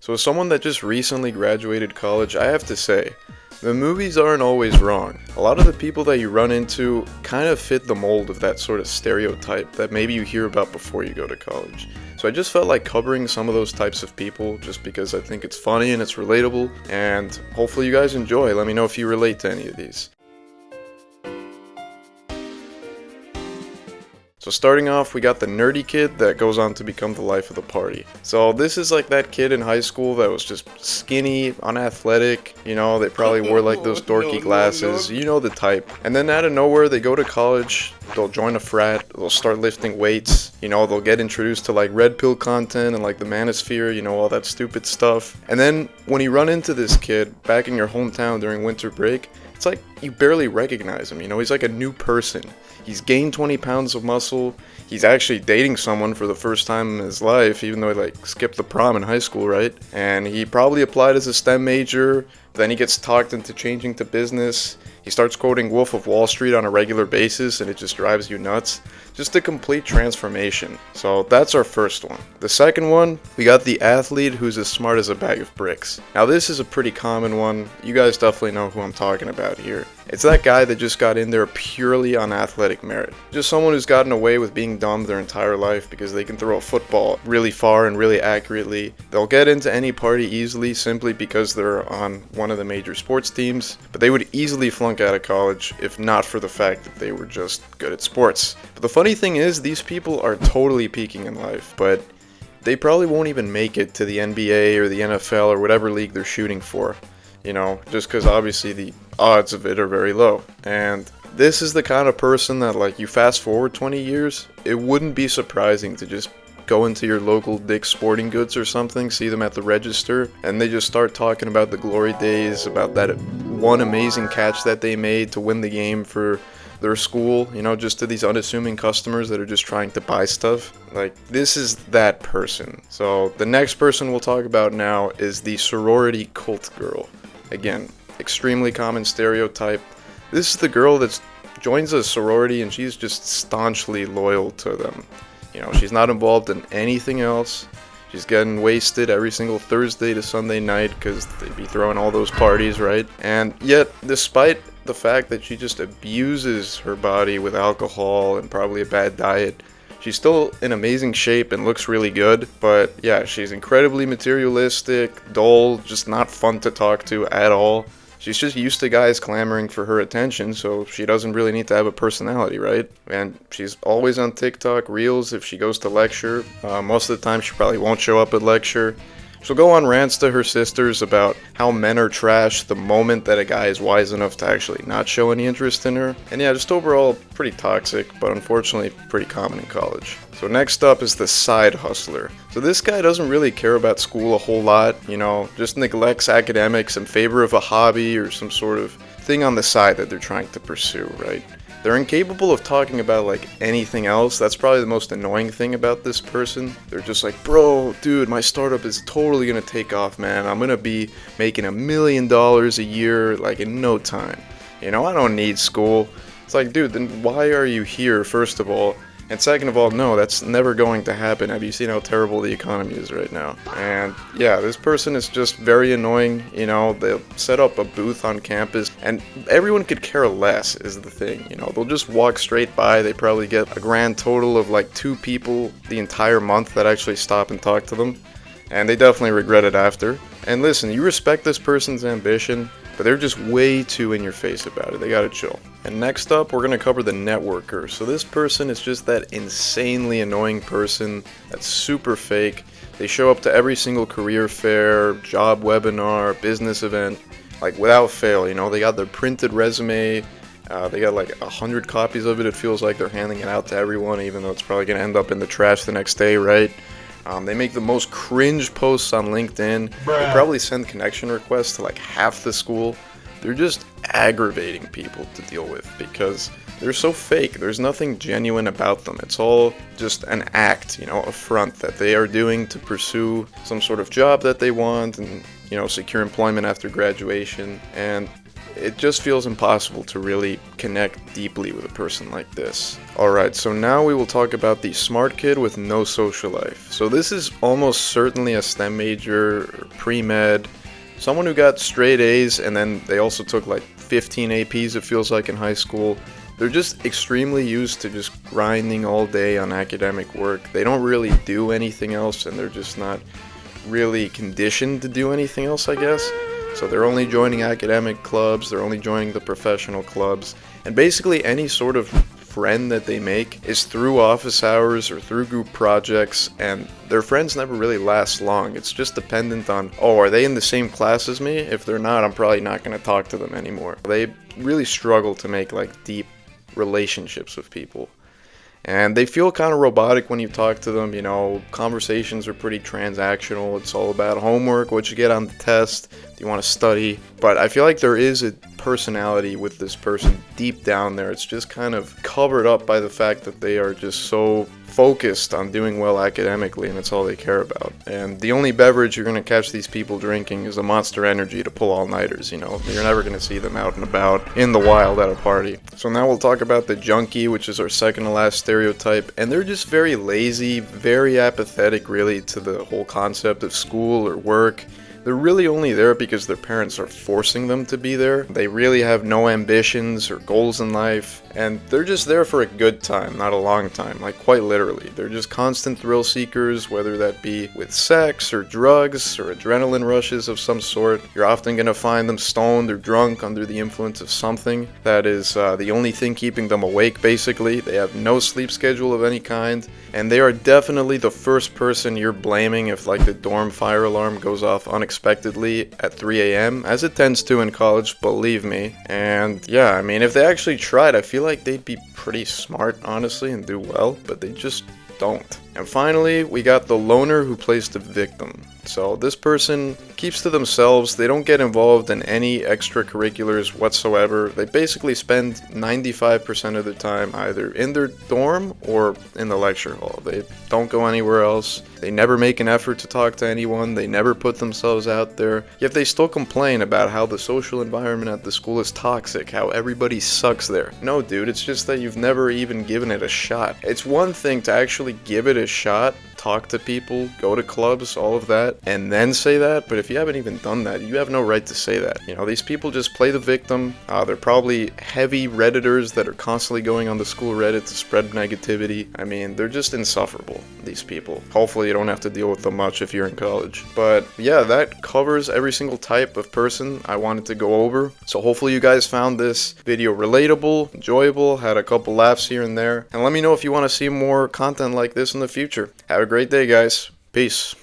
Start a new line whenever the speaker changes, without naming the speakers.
So as someone that just recently graduated college, I have to say, the movies aren't always wrong. A lot of the people that you run into kind of fit the mold of that sort of stereotype that maybe you hear about before you go to college. So I just felt like covering some of those types of people just because I think it's funny and it's relatable, and hopefully you guys enjoy. Let me know if you relate to any of these. So starting off, we got the nerdy kid that goes on to become the life of the party. So this is like that kid in high school that was just skinny, unathletic, you know, they probably wore like those dorky glasses, you know the type. And then out of nowhere, they go to college, they'll join a frat, they'll start lifting weights, you know, they'll get introduced to like red pill content and like the manosphere, you know, all that stupid stuff. And then when you run into this kid back in your hometown during winter break, it's like you barely recognize him, you know, he's like a new person. He's gained 20 pounds of muscle. He's actually dating someone for the first time in his life, even though he like skipped the prom in high school, right? And he probably applied as a STEM major, then he gets talked into changing to business. He starts quoting Wolf of Wall Street on a regular basis and it just drives you nuts. Just a complete transformation. So that's our first one. The second one, we got the athlete who's as smart as a bag of bricks. Now this is a pretty common one. You guys definitely know who I'm talking about here. It's that guy that just got in there purely on athletic merit. Just someone who's gotten away with being dumb their entire life because they can throw a football really far and really accurately. They'll get into any party easily simply because they're on one of the major sports teams, but they would easily flunk out of college if not for the fact that they were just good at sports. But the funny thing is, these people are totally peaking in life, but they probably won't even make it to the NBA or the NFL or whatever league they're shooting for. You know, just because obviously the odds of it are very low. And this is the kind of person that, like, you fast forward 20 years, it wouldn't be surprising to just go into your local Dick's Sporting Goods or something, see them at the register, and they just start talking about the glory days, about that one amazing catch that they made to win the game for their school, you know, just to these unassuming customers that are just trying to buy stuff. Like, this is that person. So the next person we'll talk about now is the sorority cult girl. Again, extremely common stereotype. This is the girl that joins a sorority and she's just staunchly loyal to them. You know, she's not involved in anything else. She's getting wasted every single Thursday to Sunday night because they'd be throwing all those parties, right? And yet, despite the fact that she just abuses her body with alcohol and probably a bad diet, she's still in amazing shape and looks really good. But yeah, she's incredibly materialistic, dull, just not fun to talk to at all. She's just used to guys clamoring for her attention, so she doesn't really need to have a personality, right? And she's always on TikTok Reels if she goes to lecture. Most of the time she probably won't show up at lecture. She'll go on rants to her sisters about how men are trash the moment that a guy is wise enough to actually not show any interest in her. And yeah, just overall pretty toxic, but unfortunately pretty common in college. So next up is the side hustler. So this guy doesn't really care about school a whole lot, you know, just neglects academics in favor of a hobby or some sort of thing on the side that they're trying to pursue, right? They're incapable of talking about like anything else. That's probably the most annoying thing about this person. They're just like, bro, dude, my startup is totally gonna take off, man. I'm gonna be making $1 million a year like in no time. You know, I don't need school. It's like, dude, then why are you here, first of all? And second of all, no, that's never going to happen. Have you seen how terrible the economy is right now? And yeah, this person is just very annoying. You know, they'll set up a booth on campus and everyone could care less is the thing. You know, they'll just walk straight by. They probably get a grand total of like 2 people the entire month that actually stop and talk to them. And they definitely regret it after. And listen, you respect this person's ambition, but they're just way too in your face about it. They gotta chill. And next up, we're gonna cover the networker. So this person is just that insanely annoying person that's super fake. They show up to every single career fair, job webinar, business event, like without fail, you know. They got their printed resume, they got like 100 copies of it. It feels like they're handing it out to everyone, even though it's probably gonna end up in the trash the next day, right? They make the most cringe posts on LinkedIn. They probably send connection requests to like half the school. They're just aggravating people to deal with because they're so fake. There's nothing genuine about them. It's all just an act, you know, a front that they are doing to pursue some sort of job that they want and, you know, secure employment after graduation. And it just feels impossible to really connect deeply with a person like this. Alright, so now we will talk about the smart kid with no social life. So this is almost certainly a STEM major, or pre-med, someone who got straight A's and then they also took like 15 APs it feels like in high school. They're just extremely used to just grinding all day on academic work. They don't really do anything else, and they're just not really conditioned to do anything else, I guess. So they're only joining academic clubs, they're only joining the professional clubs, and basically any sort of friend that they make is through office hours or through group projects, and their friends never really last long. It's just dependent on, oh, are they in the same class as me? If they're not, I'm probably not going to talk to them anymore. They really struggle to make like deep relationships with people, and they feel kind of robotic when you talk to them. You know, conversations are pretty transactional. It's all about homework, what you get on the test, do you want to study. But I feel like there is a personality with this person deep down there. It's just kind of covered up by the fact that they are just so focused on doing well academically, and it's all they care about. And the only beverage you're going to catch these people drinking is a Monster Energy to pull all-nighters, you know. You're never going to see them out and about in the wild at a party. So now we'll talk about the junkie, which is our second to last stereotype, and they're just very lazy, very apathetic really to the whole concept of school or work. They're really only there because their parents are forcing them to be there. They really have no ambitions or goals in life, and they're just there for a good time, not a long time, like quite literally. They're just constant thrill seekers, whether that be with sex or drugs or adrenaline rushes of some sort. You're often going to find them stoned or drunk under the influence of something that is the only thing keeping them awake, basically. They have no sleep schedule of any kind, and they are definitely the first person you're blaming if like the dorm fire alarm goes off unexpectedly at 3 a.m., as it tends to in college, believe me. And yeah, I mean, if they actually tried, I feel like they'd be pretty smart, honestly, and do well, but they just don't. And finally, we got the loner who plays the victim. So this person keeps to themselves. They don't get involved in any extracurriculars whatsoever. They basically spend 95% of their time either in their dorm or in the lecture hall. They don't go anywhere else. They never make an effort to talk to anyone. They never put themselves out there. Yet they still complain about how the social environment at the school is toxic, how everybody sucks there. No, dude, it's just that you've never even given it a shot. It's one thing to actually give it a shot, talk to people, go to clubs, all of that, and then say that, but if you haven't even done that, you have no right to say that. You know, these people just play the victim. They're probably heavy Redditors that are constantly going on the school Reddit to spread negativity. I mean, they're just insufferable, these people. Hopefully you don't have to deal with them much if you're in college. But yeah, that covers every single type of person I wanted to go over. So hopefully you guys found this video relatable, enjoyable, had a couple laughs here and there, and let me know if you want to see more content like this in the future. Have a great day, guys. Peace.